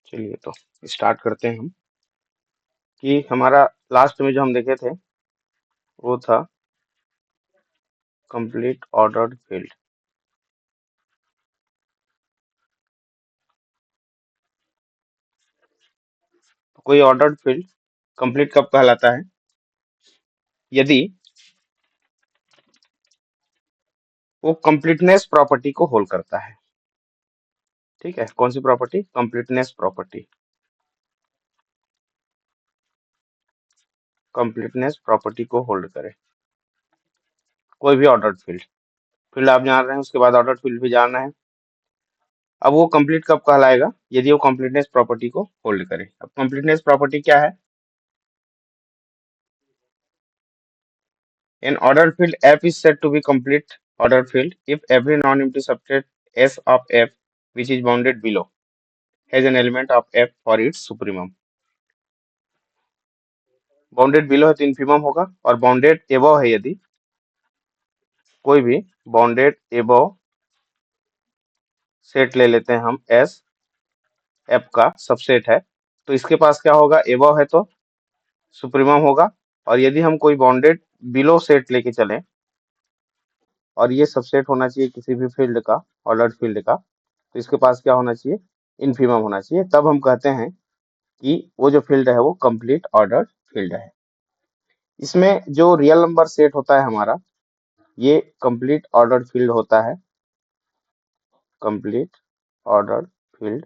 चलिए तो स्टार्ट करते हैं हम कि हमारा लास्ट में जो हम देखे थे वो था कंप्लीट ऑर्डर्ड फील्ड। कोई ऑर्डर्ड फील्ड कंप्लीट कब कहलाता है? यदि वो कंप्लीटनेस प्रॉपर्टी को होल्ड करता है। ठीक है, कौन सी property? Completeness property. Completeness property को होल्ड करे कोई भी ऑर्डर्ड फील्ड। फील्ड आप जान रहे हैं, उसके बाद ऑर्डर्ड फील्ड भी जानना है। अब वो कंप्लीट कब कहलाएगा? यदि वो कंप्लीटनेस प्रॉपर्टी को होल्ड करे। अब कंप्लीटनेस प्रॉपर्टी क्या है? An ordered field F is said to be complete ordered field if every non-empty subset S of F, which is bounded below, has an element of F for its supremum. Bounded below है तो infimum होगा, और bounded above है यदि कोई भी bounded above set ले लेते हैं हम, एस एफ का सबसेट है, तो इसके पास क्या होगा? एबव है तो सुप्रीमम होगा। और यदि हम कोई बाउंडेड बिलो सेट लेके चलें, और ये सबसेट होना चाहिए किसी भी फील्ड का, ऑर्डर्ड फील्ड का, तो इसके पास क्या होना चाहिए? इन्फीमम होना चाहिए। तब हम कहते हैं कि वो जो फील्ड है वो कंप्लीट ऑर्डर्ड फील्ड है। इसमें जो रियल नंबर सेट होता है हमारा, ये कंप्लीट ऑर्डर्ड फील्ड होता है। कंप्लीट ऑर्डर्ड फील्ड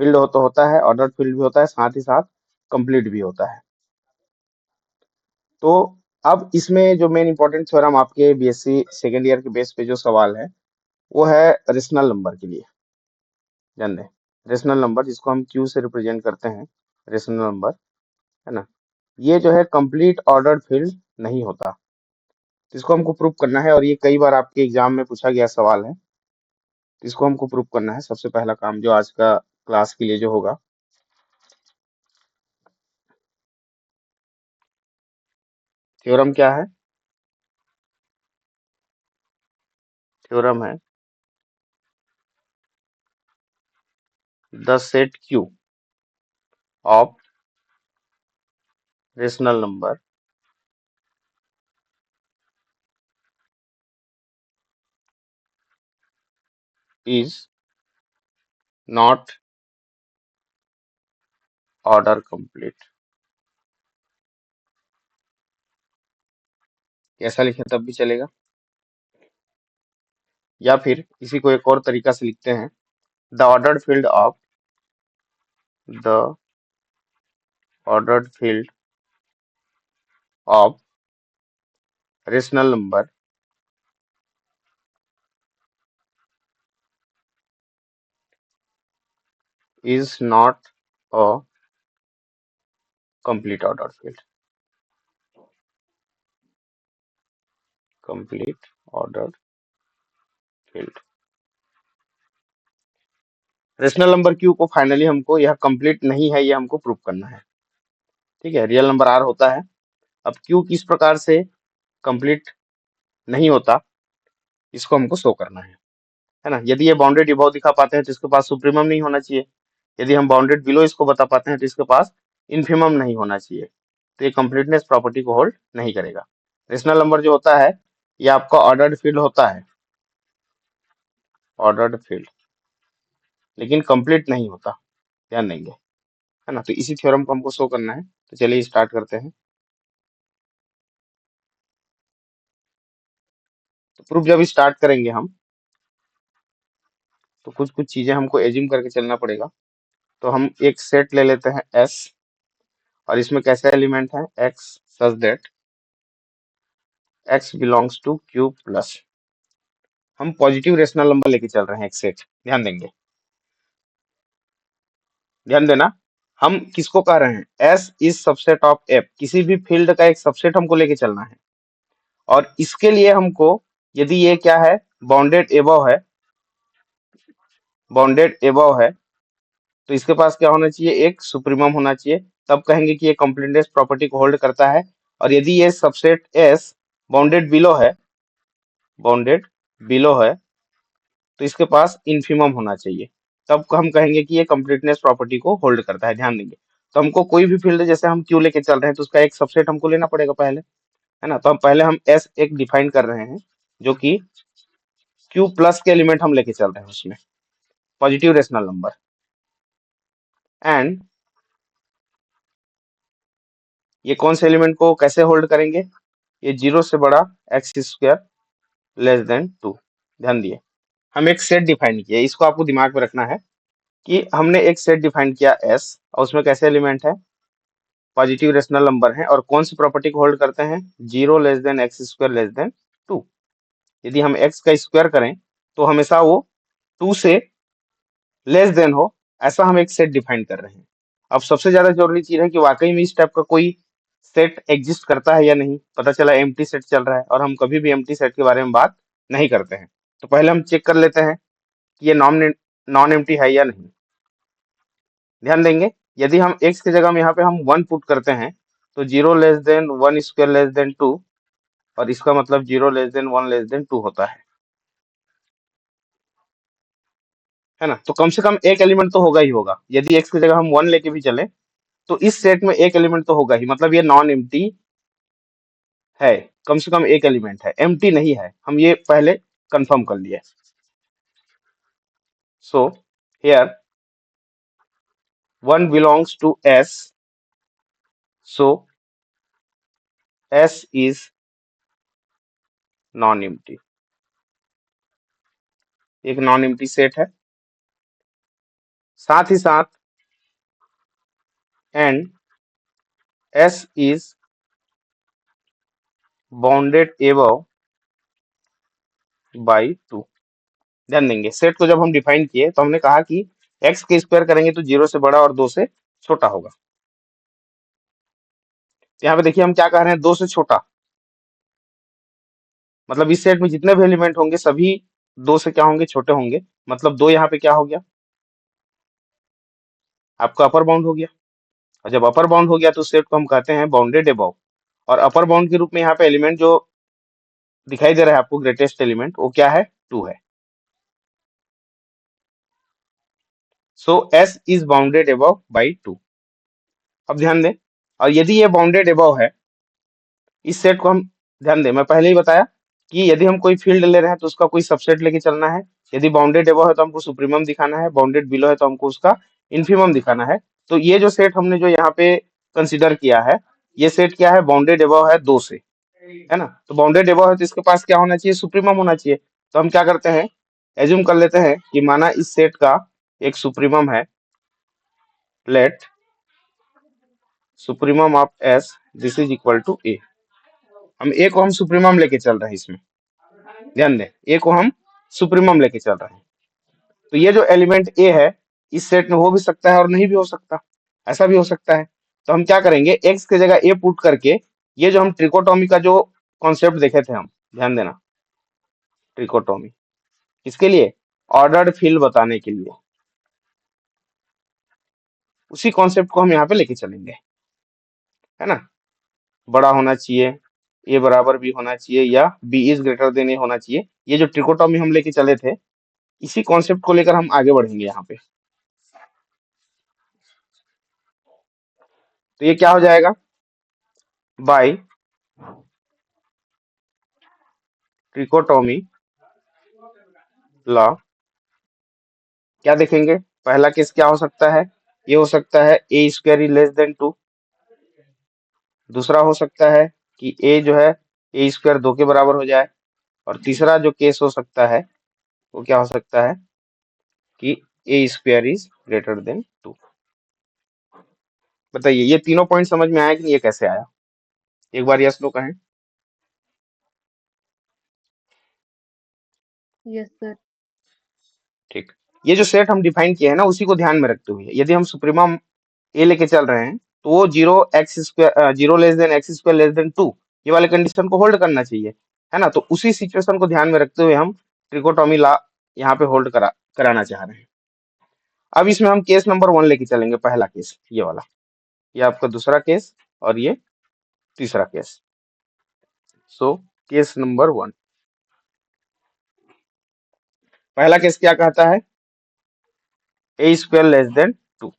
फील्ड हो तो होता है, ऑर्डर्ड फील्ड भी होता है, साथ ही साथ कंप्लीट भी होता है। तो अब इसमें जो मेन इंपॉर्टेंट थ्योरम आपके बीएससी सेकेंड ईयर के बेस पे जो सवाल है वो है रेशनल नंबर के लिए। ध्यान दें, रेशनल नंबर जिसको हम क्यू से रिप्रेजेंट करते हैं, रेशनल नंबर है ना, ये जो है कंप्लीट ऑर्डर्ड फील्ड नहीं होता। इसको हमको प्रूव करना है, और ये कई बार आपके एग्जाम में पूछा गया सवाल है। इसको हमको प्रूव करना है। सबसे पहला काम जो आज का क्लास के लिए जो होगा, थ्योरम क्या है? थ्योरम है the set Q of rational number is not order complete. कैसा लिखे तब भी चलेगा, या फिर इसी को एक और तरीका से लिखते हैं, the ordered field of the ordered field of rational number is not a complete ordered field. Complete ordered field. Rational number Q को फाइनली हमको यह कंप्लीट नहीं है, ये हमको प्रूव करना है। ठीक है, रियल नंबर आर होता है। अब क्यू किस प्रकार से कंप्लीट नहीं होता, इसको हमको शो करना है ना। यदि ये बाउंडेड अबव दिखा पाते हैं तो इसके पास सुप्रीमम नहीं होना चाहिए। यदि हम बाउंडेड बिलो इसको बता पाते हैं तो इसके पास इन्फीमम नहीं होना चाहिए। तो ये कंप्लीटनेस प्रॉपर्टी को होल्ड नहीं करेगा। रेशनल नंबर जो होता है ये आपका ऑर्डर्ड फील्ड होता है, ऑर्डर्ड फील्ड, लेकिन कंप्लीट नहीं होता, ध्यान देंगे, है ना। तो इसी थ्योरम को हमको शो करना है। तो चलिए स्टार्ट करते हैं। तो प्रूफ जब स्टार्ट करेंगे हम, तो कुछ कुछ चीजें हमको एज्यूम करके चलना पड़ेगा। तो हम एक सेट ले लेते हैं एस, और इसमें कैसे एलिमेंट है? X, such that X belongs to Q plus. हम पॉजिटिव रेशनल नंबर लेके चल रहे हैं एक सेट, ध्यान देंगे, ध्यान देना। हम किसको कह रहे हैं? S is subset of F, किसी भी फील्ड का एक सबसेट हमको लेके चलना है। और इसके लिए हमको, यदि ये क्या है? बाउंडेड एबव है, बाउंडेड एबव है, तो इसके पास क्या होना चाहिए? एक सुप्रीमम होना चाहिए। तब कहेंगे कि ये कंप्लीटनेस प्रॉपर्टी को होल्ड करता है। और यदि ये सबसेट एस बाउंडेड बिलो है, बाउंडेड बिलो है, तो इसके पास इन्फीमम होना चाहिए। तब हम कहेंगे कि ये कंप्लीटनेस प्रॉपर्टी को होल्ड करता है। ध्यान देंगे, तो हमको कोई भी फील्ड, जैसे हम क्यू लेके चल रहे हैं, तो उसका एक सबसेट हमको लेना पड़ेगा पहले, है ना। तो हम पहले हम एस एक डिफाइन कर रहे हैं, जो कि क्यू प्लस के एलिमेंट हम लेके चल रहे हैं उसमें, पॉजिटिव रेशनल नंबर। एंड ये कौन से एलिमेंट को कैसे होल्ड करेंगे, ये 0 से बड़ा एक्स स्क्वायर लेस देन 2। ध्यान दिए, हम एक सेट डिफाइन किया, इसको आपको दिमाग में रखना है कि हमने एक सेट डिफाइन किया एस, और उसमें कैसे एलिमेंट है, पॉजिटिव रेशनल नंबर है, और कौन सी प्रॉपर्टी को होल्ड करते हैं, 0 less then x square less than 2। यदि हम एक्स का स्क्वायर करें तो हमेशा वो 2 से लेस देन हो, ऐसा हम एक सेट डिफाइन कर रहे हैं। अब सबसे ज्यादा जरूरी चीज है कि वाकई में इस टाइप का कोई सेट एग्जिस्ट करता है या नहीं। पता चला एम्प्टी सेट चल रहा है, और हम कभी भी एम्प्टी सेट के बारे में बात नहीं करते हैं। तो पहले हम चेक कर लेते हैं कि ये नॉन नॉन एम्प्टी है या नहीं। ध्यान देंगे, यदि हम एक्स की जगह में यहाँ पे हम 1 पुट करते हैं, तो 0 less then 1 square less than 2, और इसका मतलब 0 लेस देन 1 लेस देन 2 होता है ना। तो कम से कम एक एलिमेंट तो होगा ही होगा। यदि एक्स की जगह हम 1 लेके भी चले, तो इस सेट में एक एलिमेंट तो होगा ही, मतलब ये नॉन एम्प्टी है। कम से कम एक एलिमेंट है, एम्प्टी नहीं है, हम ये पहले कंफर्म कर लिए। So here 1 belongs to S, so S is non empty, एक नॉन एम्प्टी सेट है। साथ ही साथ and S is bounded above by 2। ध्यान देंगे, सेट को जब हम डिफाइन किए तो हमने कहा कि एक्स के स्क्वायर करेंगे तो 0 से बड़ा और 2 से छोटा होगा। यहाँ पे देखिए हम क्या कह रहे हैं, 2 से छोटा, मतलब इस सेट में जितने भी एलिमेंट होंगे सभी 2 से क्या होंगे, छोटे होंगे। मतलब 2 यहाँ पे क्या हो गया, आपका अपर बाउंड हो गया। और जब अपर बाउंड हो गया तो सेट को हम कहते हैं बाउंडेड अबव। और अपर बाउंड के रूप में यहाँ पे एलिमेंट जो दिखाई दे रहा है आपको, ग्रेटेस्ट एलिमेंट, वो क्या है, 2 है। So S is bounded above by 2। अब ध्यान दें, और यदि ये बाउंडेड अबव है, इस सेट को हम, ध्यान दें, मैं पहले ही बताया कि यदि हम कोई फील्ड ले रहे हैं तो उसका कोई सबसेट लेके चलना है। यदि बाउंडेड अबव है तो हमको सुप्रीमम दिखाना है, बाउंडेड बिलो है तो हमको उसका इन्फीमम दिखाना है। तो ये जो सेट हमने जो यहाँ पे कंसिडर किया है, ये सेट क्या है, बाउंडेड अबव है 2 से, है ना। तो बाउंडेड अबव है तो इसके पास क्या होना चाहिए, सुप्रीमम होना चाहिए। तो हम क्या करते हैं, एज्यूम कर लेते हैं कि माना इस सेट का एक सुप्रीमम है, let supremum of S this is equal to a. हम ए को हम सुप्रीमम लेके चल रहे हैं इसमें, ध्यान दें, ए को हम सुप्रीमम लेके चल रहे हैं। तो ये जो एलिमेंट ए है, इस सेट में हो भी सकता है और नहीं भी हो सकता, ऐसा भी हो सकता है। तो हम क्या करेंगे, एक्स की जगह ए पुट करके, ये जो हम ट्रिकोटोमी का जो कॉन्सेप्ट देखे थे हम, ध्यान देना, ट्रिकोटोमी किसके लिए, ऑर्डर्ड फील्ड बताने के लिए, उसी कॉन्सेप्ट को हम यहाँ पे लेके चलेंगे, है ना। बड़ा होना चाहिए, ए बराबर बी होना चाहिए, या बी इज ग्रेटर देन ए होना चाहिए। ये जो ट्रिकोटोमी हम लेके चले थे, इसी कॉन्सेप्ट को लेकर हम आगे बढ़ेंगे यहाँ पे। तो ये क्या हो जाएगा, बाय ट्रिकोटोमी लॉ क्या देखेंगे, पहला केस क्या हो सकता है, ये हो सकता है ए स्क्वायर इज लेस देन 2। दूसरा हो सकता है कि ए जो है, ए स्क्वायर 2 के बराबर हो जाए। और तीसरा जो केस हो सकता है, वो क्या हो सकता है कि a square is greater then 2। बताइए, ये तीनों पॉइंट समझ में आया कि नहीं, ये कैसे आया, एक बार यस नो कहें। Yes sir. ठीक, ये जो सेट हम डिफाइन किए हैं ना, उसी को ध्यान में रखते हुए यदि हम सुप्रीमम ए लेके चल रहे हैं, तो वो 0 less then x square less than 2, ये वाले कंडीशन को होल्ड करना चाहिए, है ना। तो उसी सिचुएशन को ध्यान में रखते हुए हम ट्रिकोटोमी लॉ यहाँ पे होल्ड कराना चाह रहे हैं। अब इसमें हम केस नंबर 1 लेके चलेंगे, पहला केस ये वाला, ये आपका दूसरा केस, और ये तीसरा केस। सो केस नंबर 1, पहला केस क्या कहता है, ए स्क्वायर लेस देन 2।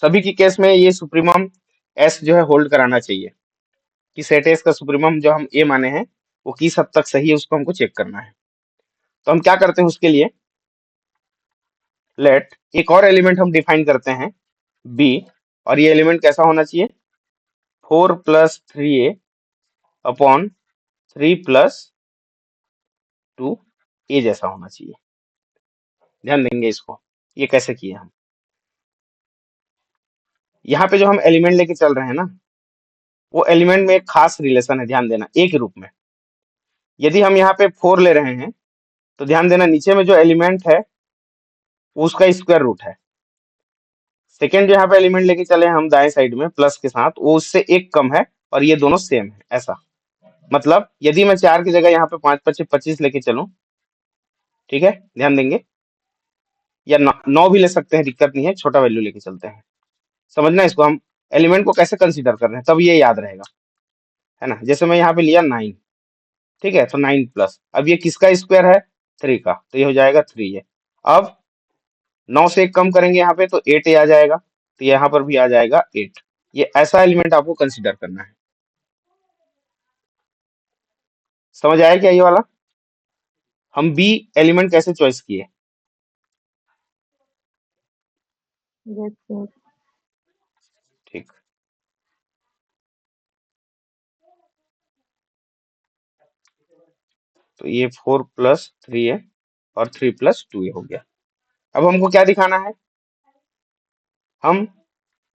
सभी की केस में ये सुप्रीमम एस जो है होल्ड कराना चाहिए कि सेट एस का सुप्रीमम जो हम ए माने हैं वो किस हद तक सही है, उसको हमको चेक करना है। तो हम क्या करते हैं उसके लिए, लेट एक और एलिमेंट हम डिफाइन करते हैं बी, और ये एलिमेंट कैसा होना चाहिए, 4 + 3a अपॉन 3 + 2a जैसा होना चाहिए। ध्यान देंगे इसको, ये कैसे किए हम। यहाँ पे जो हम एलिमेंट लेके चल रहे हैं ना, वो एलिमेंट में एक खास रिलेशन है, ध्यान देना, एक रूप में। यदि हम यहाँ पे 4 ले रहे हैं तो ध्यान देना नीचे में जो एलिमेंट है वो उसका स्क्वायर रूट है। सेकेंड जो यहाँ पे एलिमेंट लेके चले हैं हम दाएं साइड में प्लस के साथ, वो उससे एक कम है और ये दोनों सेम है, ऐसा। मतलब यदि मैं 4 की जगह यहाँ पे 5 × 5 = 25 लेके चलूं, ठीक है, ध्यान देंगे, या 9 भी ले सकते हैं, दिक्कत नहीं है, छोटा वैल्यू लेके चलते हैं। समझना इसको, हम एलिमेंट को कैसे कंसीडर कर रहे हैं तब ये याद रहेगा, है ना। जैसे मैं यहाँ पे लिया 9, ठीक है, तो 9 प्लस, अब ये किसका स्क्वायर है, 3 का, तो ये हो जाएगा 3 है। अब 9 से एक कम करेंगे यहाँ पे तो 8 आ जाएगा, तो यहाँ पर भी आ जाएगा 8। ये ऐसा एलिमेंट आपको कंसीडर करना है। समझ आया क्या ये वाला। हम बी एलिमेंट कैसे चॉइस किए, Yes, sir. ठीक। तो ये 4 + 3a और 3 + 2a हो गया। अब हमको क्या दिखाना है, हम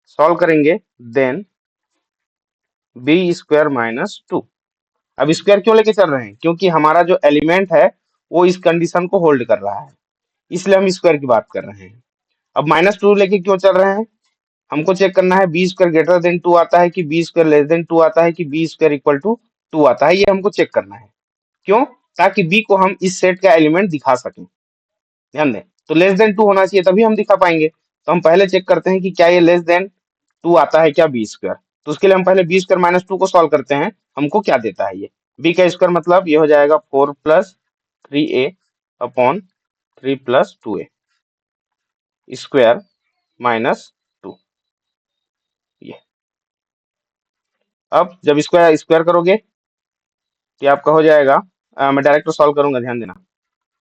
सॉल्व करेंगे, देन b² - 2। अब स्क्वायर क्यों लेके चल रहे हैं, क्योंकि हमारा जो एलिमेंट है वो इस कंडीशन को होल्ड कर रहा है, इसलिए हम स्क्वायर की बात कर रहे हैं। अब -2 लेके क्यों चल रहे हैं, हमको चेक करना है b² > 2 आता है कि b² < 2 आता है कि b² = 2 आता है, ये हमको चेक करना है। क्यों, ताकि b को हम इस सेट का एलिमेंट दिखा सकें। ध्यान दें, तो < 2 होना चाहिए तभी हम दिखा पाएंगे। तो हम पहले चेक करते हैं कि क्या ये <2 आता है क्या b²। तो उसके लिए हम पहले b² - 2 को सॉल्व करते हैं, हमको क्या देता है ये, b का स्क्वायर मतलब ये हो जाएगा 4 + 3a upon 3 + 2a square minus 2। ये अब जब स्क्वायर स्क्वायर करोगे तो ये आपका हो जाएगा, मैं डायरेक्ट सॉल्व करूंगा, ध्यान देना,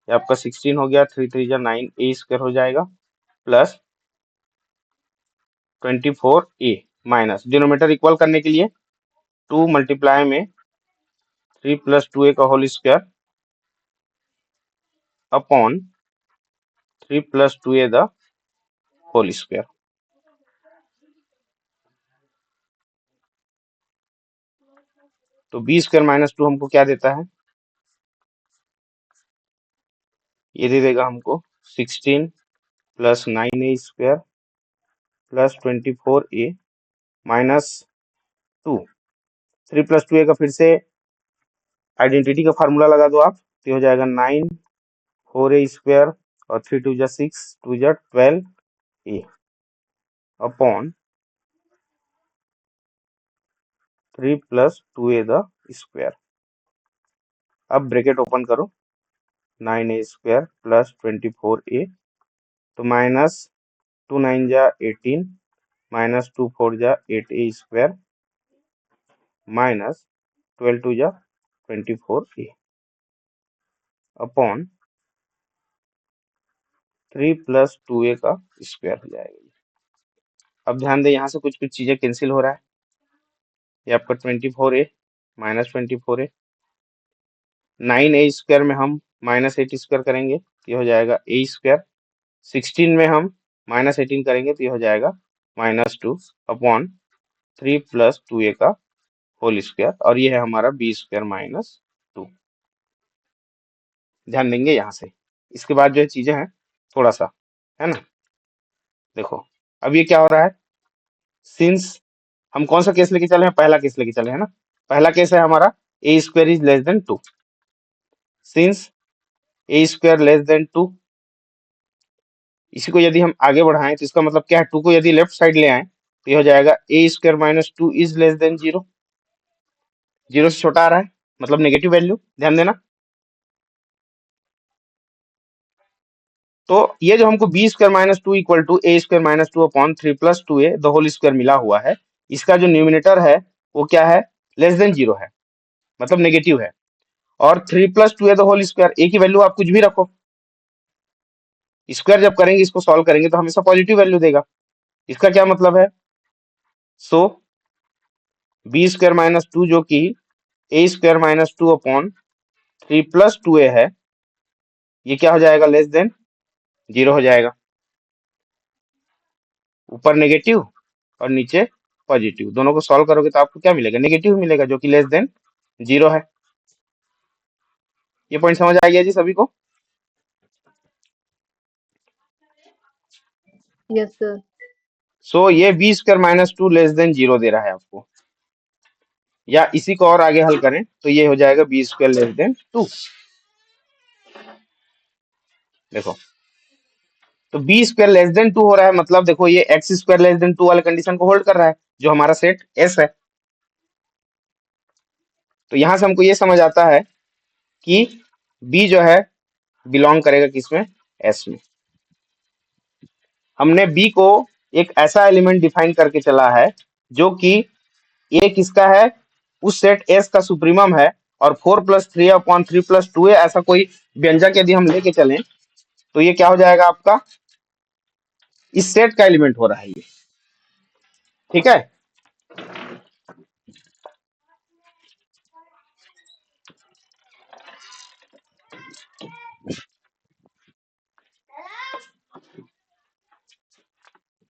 ये आपका 16 हो गया, 3 3 जा 9, a² हो जाएगा plus 24a minus denominator equal करने के लिए 2 मल्टीप्लाई में 3 + 2a का whole square upon 3 + 2a the whole square. तो b² - 2 हमको क्या देता है, ये दे देगा हमको 16 + 9a² plus 24a minus 2। 3 + 2a का फिर से आइडेंटिटी का फार्मूला लगा दो आप, तो ये हो जाएगा 9 4a² और 3 2 जा 6 2 जा 12a upon 3 + 2a the square. अब ब्रैकेट ओपन करो, 9a² प्लस 24a, तो माइनस 2 9 जा 18 माइनस 2 4 जा 8a² माइनस 12 2 जा 24a अपॉन 3 + 2a का स्क्वायर हो जाएगा। अब ध्यान दें यहाँ से कुछ कुछ चीजें कैंसिल हो रहा है, ये आपका 24a माइनस 24a, 9a² में हम -8² करेंगे तो ये हो जाएगा a², 16 में हम -18 करेंगे तो ये हो जाएगा -2 अपॉन 3 + 2a का होल स्क्वायर, और ये है हमारा b² - 2। ध्यान देंगे यहाँ से। इसके बाद जो है चीजें हैं थोड़ा सा, है ना, देखो अब ये क्या हो रहा है, सिंस हम कौन सा केस लेके चले हैं, पहला केस लेके चले हैं ना। पहला केस है हमारा a² > 2। सिंस a² < 2, इसी को यदि हम आगे बढ़ाएं तो इसका मतलब क्या है, 2 को यदि लेफ्ट साइड ले आए तो ये हो जाएगा a² - 2 इज लेस देन 0। 0 से छोटा आ रहा है मतलब नेगेटिव वैल्यू, ध्यान देना। तो ये जो हमको B square minus two equal to A square minus two upon three plus two A the whole square मिला हुआ है, इसका जो न्यूमिनेटर है वो क्या है, लेस देन जीरो है, मतलब नेगेटिव है। और three plus two A the whole square, a की वैल्यू आप कुछ भी रखो, स्क्वायर जब करेंगे, इसको सॉल्व करेंगे तो हमेशा पॉजिटिव वैल्यू देगा। इसका क्या मतलब है, so b square minus two जो कि a square minus two upon three plus two a है, ये क्या हो जाएगा, लेस देन जीरो हो जाएगा। ऊपर नेगेटिव और नीचे पॉजिटिव, दोनों को सॉल्व करोगे तो आपको क्या मिलेगा, नेगेटिव मिलेगा, जो कि लेस देन जीरो है। ये पॉइंट समझ आ गया जी सभी को। Yes, sir. सो ये b square minus two less than zero दे रहा है आपको, या इसी को और आगे हल करें तो ये हो जाएगा B square less than two. देखो, तो B square less than two हो रहा है, मतलब देखो ये X square less than two वाले कंडीशन को होल्ड कर रहा है, जो हमारा सेट एस है। तो यहां से हमको ये समझ आता है कि बी जो है बिलोंग करेगा किसमें, एस में। हमने बी को एक ऐसा एलिमेंट डिफाइन करके चला है जो कि ए किसका है, उस सेट एस का सुप्रीमम है, और four plus three upon three plus two a, ऐसा कोई व्यंजक यदि हम लेके चलें तो ये क्या हो जाएगा आपका, इस सेट का एलिमेंट हो रहा है ये। ठीक है,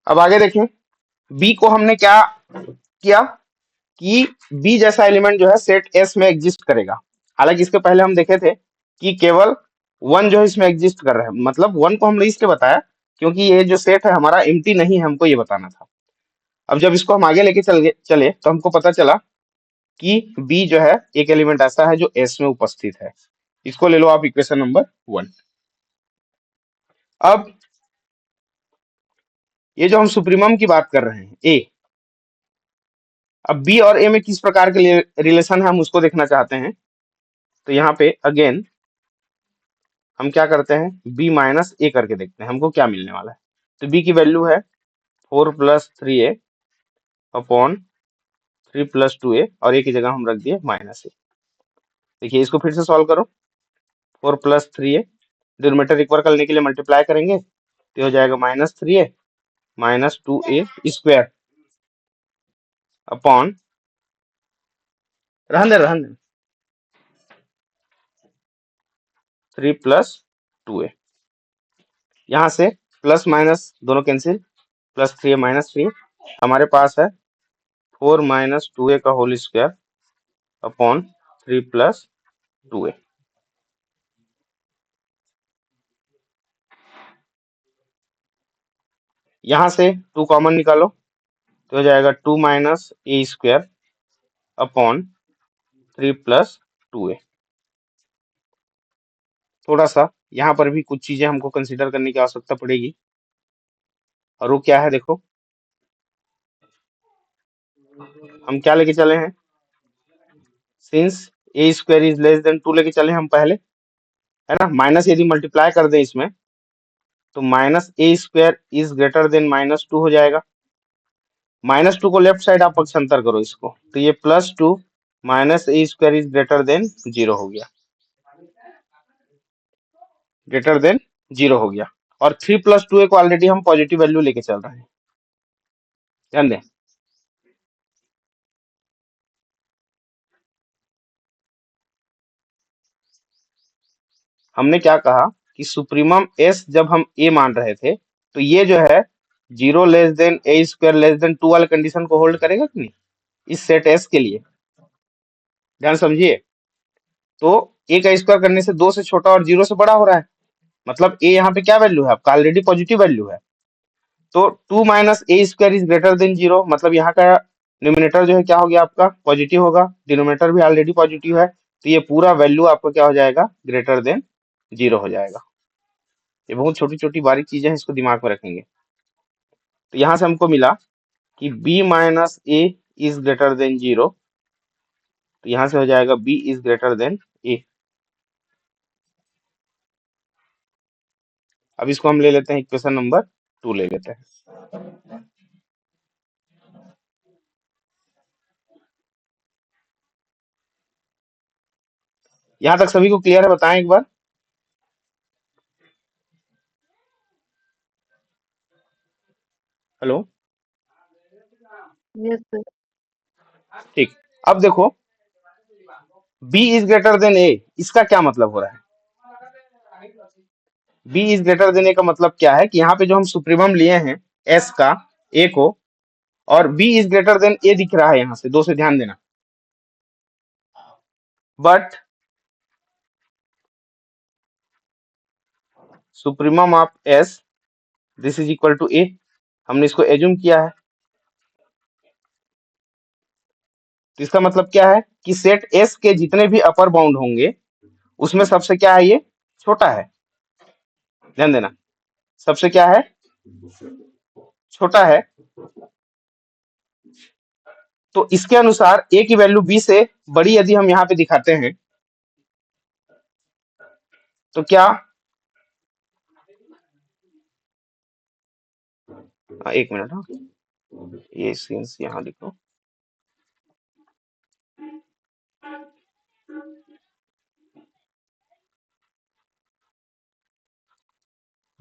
अब आगे देखें, बी को हमने क्या किया कि बी जैसा एलिमेंट जो है सेट एस में एग्जिस्ट करेगा। हालांकि इसके पहले हम देखे थे कि केवल वन जो है इसमें एग्जिस्ट कर रहा है, मतलब वन को हमने इसलिए बताया क्योंकि ये जो सेट है हमारा एम्प्टी नहीं है, हमको ये बताना था। अब जब इसको हम आगे लेके चले तो हमको पता चला कि बी जो है एक एलिमेंट ऐसा है जो एस में उपस्थित है। इसको ले लो आप इक्वेशन नंबर वन। अब ये जो हम सुप्रीमम की बात कर रहे हैं ए, अब बी और ए में किस प्रकार के रिलेशन है हम उसको देखना चाहते हैं। तो यहाँ पे अगेन हम क्या करते हैं, बी माइनस ए करके देखते हैं हमको क्या मिलने वाला है। तो बी की वैल्यू है फोर प्लस थ्री ए अपॉन थ्री प्लस टू ए, और ए की जगह हम रख दिए माइनस ए। देखिए इसको फिर से सॉल्व करो, four plus three a, denominator equal करने के लिए मल्टीप्लाई करेंगे तो हो जाएगा minus three a minus two A square upon, रहने दे, थ्री प्लस टू ए। यहाँ से प्लस माइनस दोनों cancel, plus three a minus three, हमारे पास है फोर माइनस टू ए का whole square upon three plus two a. यहाँ से टू कॉमन निकालो तो हो जाएगा टू माइनस ए square upon three plus two ए। थोड़ा सा यहाँ पर भी कुछ चीजें हमको कंसीडर करने की आवश्यकता पड़ेगी, और वो क्या है, देखो हम क्या लेके चले हैं, since A square is less than two लेके चले हम पहले, है ना। माइनस यदि मल्टीप्लाई कर दें इसमें तो minus A square is greater then minus two हो जाएगा। माइनस टू को लेफ्ट साइड आप पक्षांतर करो इसको, तो ये plus two minus A square is greater than zero हो गया, ग्रेटर देन जीरो हो गया। और थ्री प्लस टू ए को ऑलरेडी हम पॉजिटिव वैल्यू लेके चल रहे हैं, ध्यान दें। हमने क्या कहा कि सुप्रीमम एस जब हम ए मान रहे थे तो ये जो है zero less than A square less than two वाले कंडीशन को होल्ड करेगा कि नहीं, इस सेट एस के लिए, ध्यान समझिए। तो ए का स्क्वायर करने से दो से छोटा और जीरो से बड़ा हो रहा है, मतलब ए यहाँ पे क्या वैल्यू है आपका, ऑलरेडी पॉजिटिव वैल्यू है। तो two minus A square is greater than zero, मतलब यहाँ का न्यूमिनेटर जो है क्या हो गया आपका, पॉजिटिव होगा, डिनोमिनेटर भी ऑलरेडी पॉजिटिव है, तो ये पूरा वैल्यू आपका क्या हो जाएगा, ग्रेटर देन जीरो हो जाएगा। ये बहुत छोटी छोटी बारीक चीजें हैं, इसको दिमाग में रखेंगे। तो यहाँ से हमको मिला कि b minus A is greater than zero, तो यहाँ से हो जाएगा b इज ग्रेटर देन ए। अब इसको हम ले लेते हैं इक्वेशन नंबर 2 ले लेते हैं। यहां तक सभी को क्लियर है, बताएं एक बार। हेलो। Yes, sir. ठीक। अब देखो, बी इज ग्रेटर देन ए, इसका क्या मतलब हो रहा है? बी इज ग्रेटर देन ए का मतलब क्या है कि यहाँ पे जो हम सुप्रीमम लिए हैं एस का, ए को, और b is greater than a दिख रहा है यहाँ से, दो से ध्यान देना। But supremum of S this is equal to a, हमने इसको एज्यूम किया है। तो इसका मतलब क्या है कि सेट एस के जितने भी अपर बाउंड होंगे उसमें सबसे क्या है, ये छोटा है। ध्यान देना, सबसे क्या है, छोटा है। तो इसके अनुसार ए की वैल्यू बी से बड़ी यदि हम यहाँ पे दिखाते हैं तो क्या, एक मिनट, हाँ, ये सीन्स यहाँ लिखो।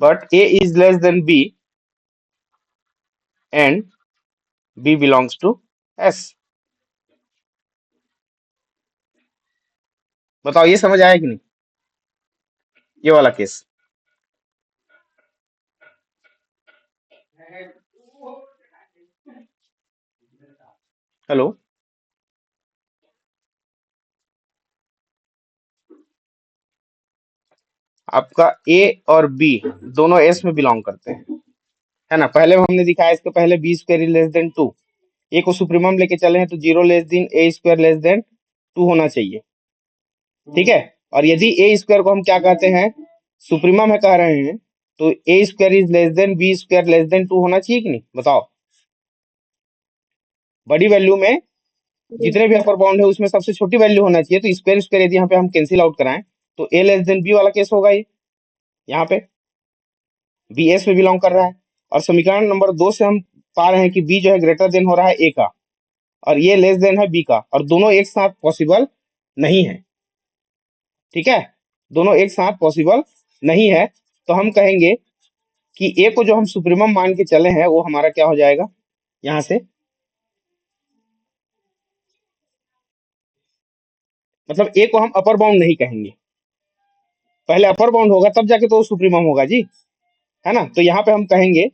But A is less than B and B belongs to S. बताओ ये समझ आया कि नहीं, ये वाला केस? हेलो। आपका ए और बी दोनों एस में बिलोंग करते हैं, है ना। पहले हमने दिखाया, इसके पहले B square is less than 2, A को सुप्रीमम लेके चले हैं तो 0 less than A square less than 2 होना चाहिए, ठीक है। और यदि ए स्क्वायर को हम क्या कहते हैं, सुप्रीमम है कह रहे हैं, तो a square is less than b square less than 2 होना चाहिए कि नहीं, बताओ। बड़ी वैल्यू में Yes, जितने भी अपर बाउंड है उसमें सबसे छोटी वैल्यू होना चाहिए, तो स्क्वायर स्क्वायर यदि यहाँ पे हम कैंसिल आउट कराएं तो ए लेस देन बी वाला केस होगा ये। यहाँ पे बी एस में बिलोंग कर रहा है, और समीकरण नंबर 2 से हम पा रहे हैं कि बी जो है ग्रेटर देन हो रहा है ए का, और ये लेस देन है बी का, और दोनों एक साथ पॉसिबल नहीं है, ठीक है। दोनों एक साथ पॉसिबल नहीं है, तो हम कहेंगे कि ए को जो हम सुप्रीमम मान के चले हैं वो हमारा क्या हो जाएगा, यहाँ से मतलब ए को हम अपर बाउंड नहीं कहेंगे, पहले अपर बाउंड होगा तब जाके तो सुप्रीमम होगा जी, है ना। तो यहाँ पे हम कहेंगे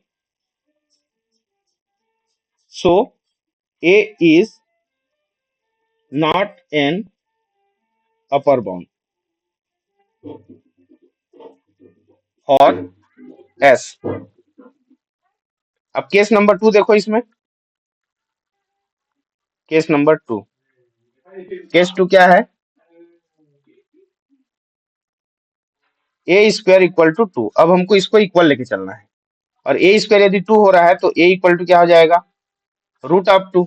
so a is not an upper bound और एस। अब केस नंबर 2 देखो, इसमें केस नंबर 2, केस 2 क्या है, ए स्क्वायर इक्वल टू 2। अब हमको इसको इक्वल लेके चलना है, और ए स्क्वायर यदि 2 हो रहा है तो ए इक्वल टू क्या हो जाएगा, रूट ऑफ 2।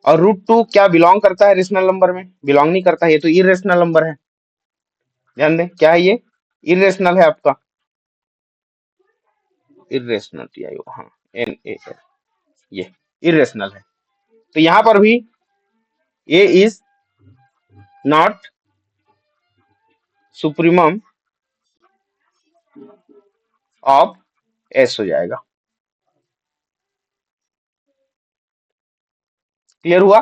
और रूट 2 क्या बिलोंग करता है रेशनल नंबर में, बिलोंग नहीं करता है, ये तो इरेशनल नंबर है। ध्यान दें, क्या है ये, इरेशनल है आपका, इरेशनल, हाँ, एन ए एल, ये इरेशनल है। तो यहां पर भी a is not supremum of S हो जाएगा। क्लियर हुआ?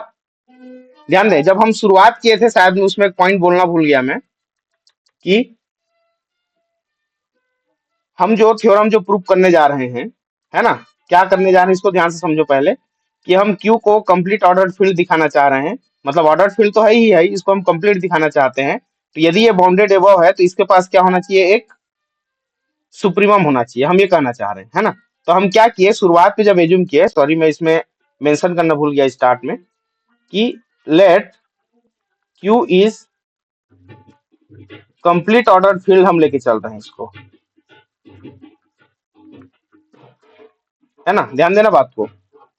ध्यान दें, जब हम शुरुआत किए थे शायद उसमें एक पॉइंट बोलना भूल गया मैं, कि हम जो थ्योरम जो प्रूव करने जा रहे हैं, है ना, क्या करने जा रहे हैं इसको ध्यान से समझो पहले, कि हम क्यू को कंप्लीट ऑर्डर फील्ड दिखाना चाह रहे हैं, मतलब ऑर्डर फील्ड तो है ही है, इसको हम कंप्लीट दिखाना चाहते हैं। तो यदि ये बाउंडेड एबव है तो इसके पास क्या होना चाहिए, एक सुप्रीमम होना चाहिए, हम ये कहना चाह रहे हैं, है ना। तो हम क्या किए, शुरुआत पे जब एज्यूम किए, सॉरी मैं इसमें मेंशन करना भूल गया स्टार्ट में, कि let Q is complete order field हम लेके चल रहे हैं इसको, है ना। ध्यान देना बात को,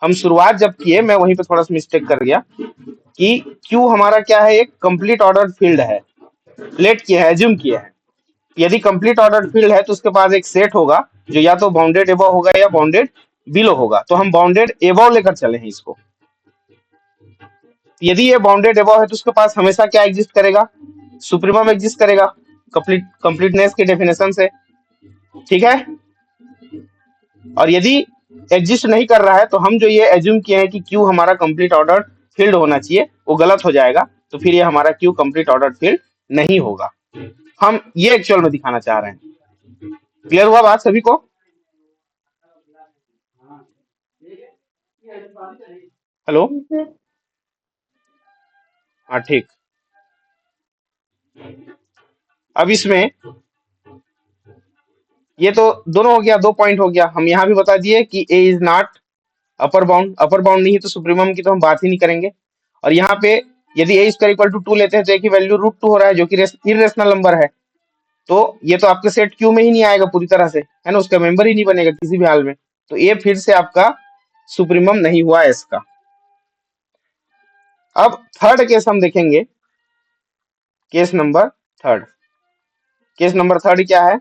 हम शुरुआत जब किए, मैं वहीं पे थोड़ा सा मिस्टेक कर गया, कि क्यू हमारा क्या है, एक कंप्लीट ऑर्डर फील्ड है, लेट किया है, एज्यूम किया है। यदि कंप्लीट ऑर्डर फील्ड है तो उसके पास एक सेट होगा जो या तो बाउंडेड एबव होगा या बाउंडेड बिलो होगा, तो हम बाउंडेड एबव लेकर चले हैं इसको। यदि ये बाउंडेड एबव है तो उसके पास हमेशा क्या एग्जिस्ट करेगा, सुप्रीमम एग्जिस्ट करेगा, कंप्लीटनेस के डेफिनेशन से, ठीक है। और यदि एग्जिस्ट नहीं कर रहा है तो हम जो ये एज्यूम किए हैं कि क्यू हमारा कंप्लीट ऑर्डर फील्ड होना चाहिए, वो गलत हो जाएगा, तो फिर ये हमारा क्यू कंप्लीट ऑर्डर फील्ड नहीं होगा। हम ये एक्चुअल में दिखाना चाह रहे हैं। क्लियर हुआ बात सभी को? हेलो, जी सर। हाँ ठीक। अब इसमें ये तो दोनों हो गया, 2 पॉइंट हो गया। हम यहाँ भी बता दिए कि a is not upper bound, upper bound नहीं है तो सुप्रीमम की तो हम बात ही नहीं करेंगे। और यहाँ पे यदि ए स्क्वायर इक्वल टू 2 लेते हैं तो ए की वैल्यू √2 हो रहा है, जो कि इरेशनल नंबर है, तो ये तो आपके सेट क्यू में ही नहीं आएगा पूरी तरह से, है ना, उसका मेंबर ही नहीं बनेगा किसी भी हाल में, तो ये फिर से आपका सुप्रीमम नहीं हुआ एस का। अब थर्ड केस हम देखेंगे, case number third. Case number third क्या है,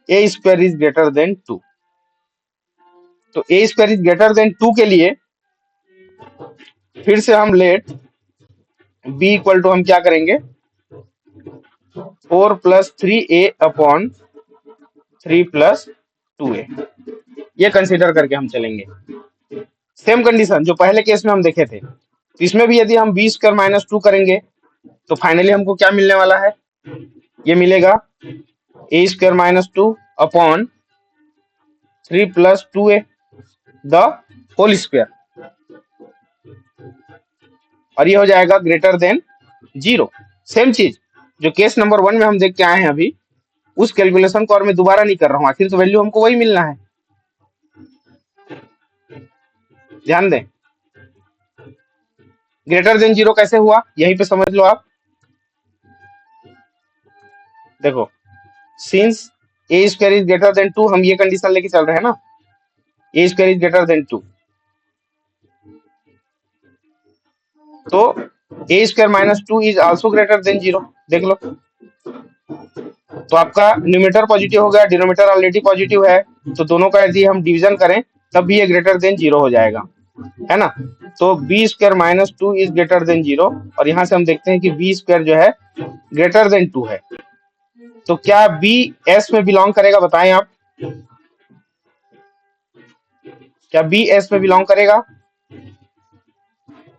ए स्क्वायर इज ग्रेटर देन 2। तो a square is greater then 2 के लिए फिर से हम लेट बी इक्वल टू हम क्या करेंगे, 4 + 3a अपॉन 3 + 2a, ये कंसीडर करके हम चलेंगे। सेम कंडीशन जो पहले केस में हम देखे थे, तो इसमें भी यदि हम b² - 2 करेंगे तो फाइनली हमको क्या मिलने वाला है, ये मिलेगा a² - 2 upon 3 + 2a the whole square, और ये हो जाएगा ग्रेटर देन 0। सेम चीज जो केस नंबर 1 में हम देख के आए हैं अभी, उस कैलकुलेशन को और मैं दोबारा नहीं कर रहा हूँ, आखिर तो वैल्यू हमको वही मिलना है। ध्यान दें, ग्रेटर देन 0 कैसे हुआ, यहीं पे समझ लो आप। देखो, since a² is greater then 2, हम ये कंडीशन लेके चल रहे हैं ना, a² इज ग्रेटर देन 2, तो a² - 2 is also greater than 0। देख लो, तो आपका न्यूमेटर पॉजिटिव हो गया, डिनोमिनेटर ऑलरेडी पॉजिटिव है, तो दोनों का यदि हम डिवीजन करें तब भी ये ग्रेटर देन 0 हो जाएगा, है ना। तो b² - 2 इज ग्रेटर देन 0, और यहां से हम देखते हैं कि b² जो है ग्रेटर देन 2 है, तो क्या b s में बिलोंग करेगा, बताएं आप, क्या b s में बिलोंग करेगा?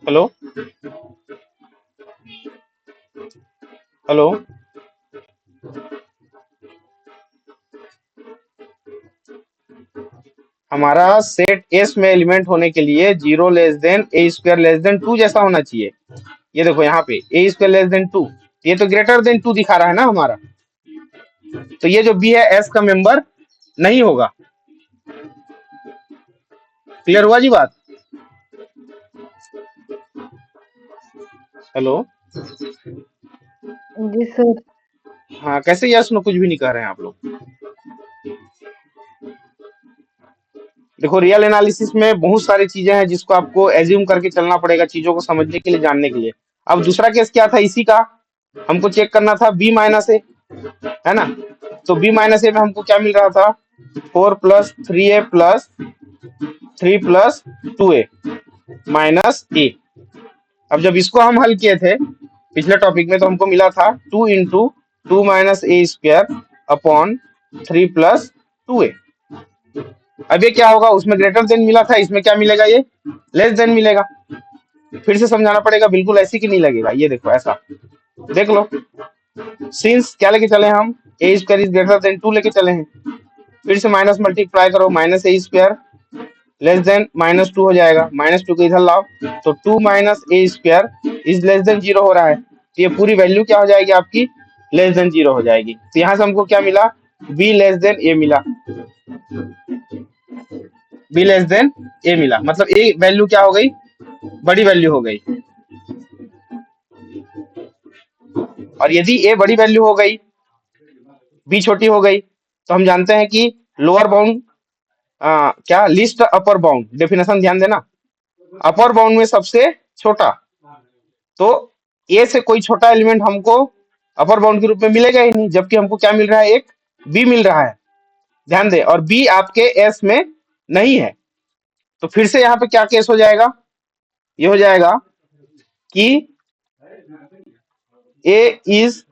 हेलो हेलो, हमारा सेट एस में एलिमेंट होने के लिए 0 a² <2 जैसा होना चाहिए। ये देखो यहाँ पे a² <2, ये तो ग्रेटर देन 2 दिखा रहा है ना हमारा, तो ये जो b है एस का मेंबर नहीं होगा। क्लियर हुआ जी बात? हेलो, जी सर। हाँ कैसे यस नो कुछ भी नहीं कह रहे हैं आप लोग? देखो, रियल एनालिसिस में बहुत सारी चीजें हैं जिसको आपको एज्यूम करके चलना पड़ेगा, चीजों को समझने के लिए, जानने के लिए। अब दूसरा केस क्या था इसी का, हमको चेक करना था b - a, है ना, तो b - a में हमको क्या मिल रहा था, 4 + 3a + 3 + 2a माइनस a। अब जब इसको हम हल किए थे पिछले टॉपिक में, तो हमको मिला था 2 × 2 - a² अपॉन 3 + 2a। अब ये क्या होगा, उसमें ग्रेटर देन मिला था, इसमें क्या मिलेगा, ये लेस देन मिलेगा। फिर से समझाना पड़ेगा, बिल्कुल ऐसी की नहीं लगेगा, ये देखो ऐसा देख लो। सिंस क्या लेके चले हम, a² इज ग्रेटर देन 2 लेके चले हैं, फिर से माइनस मल्टीप्लाई करो, -a² लेस देन -2 हो जाएगा, -2 को इधर लाओ, तो 2 - a² इज लेस देन 0 हो रहा है, तो ये पूरी वैल्यू क्या हो जाएगी आपकी, लेस देन 0 हो जाएगी। तो यहाँ से हमको क्या मिला, b लेस देन a मिला, b लेस देन a मिला, मतलब a वैल्यू क्या हो गई, बड़ी वैल्यू हो गई। और यदि a बड़ी वैल्यू हो गई, b छोटी हो गई, तो हम जानते हैं कि लोअर बाउंड क्या, लिस्ट अपर बाउंड, डेफिनेशन ध्यान देना, अपर बाउंड में सबसे छोटा, तो ए से कोई छोटा एलिमेंट हमको अपर बाउंड के रूप में मिलेगा ही नहीं, जबकि हमको क्या मिल रहा है, एक बी मिल रहा है। ध्यान दे, और बी आपके एस में नहीं है। तो फिर से यहाँ पे क्या केस हो जाएगा, ये हो जाएगा कि ए इज,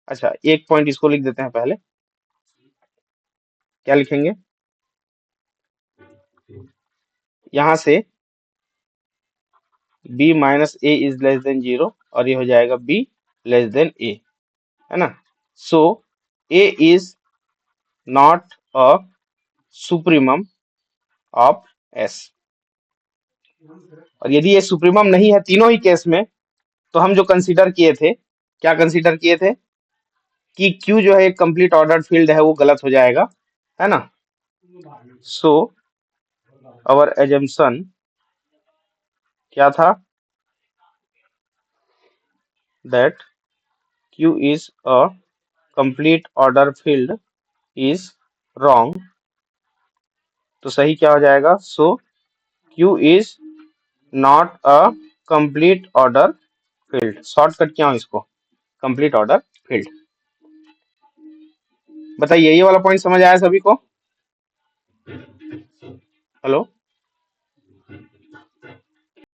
अच्छा एक पॉइंट इसको लिख देते हैं पहले, क्या लिखेंगे, यहां से b minus A is less then 0, और ये हो जाएगा b लेस देन ए, है ना। So a is not a supremum of S. और यदि ये सुप्रीमम नहीं है तीनों ही केस में, तो हम जो कंसीडर किए थे, क्या कंसीडर किए थे कि Q जो है एक कंप्लीट ऑर्डर्ड फील्ड है, वो गलत हो जाएगा, है ना। सो आवर एजम्पशन क्या था, that Q is a complete order field is wrong। तो सही क्या हो जाएगा, सो Q is not a complete order field। Shortcut क्या हो इसको, कंप्लीट ऑर्डर फील्ड। बताइए, ये वाला पॉइंट समझ आया सभी को? हेलो।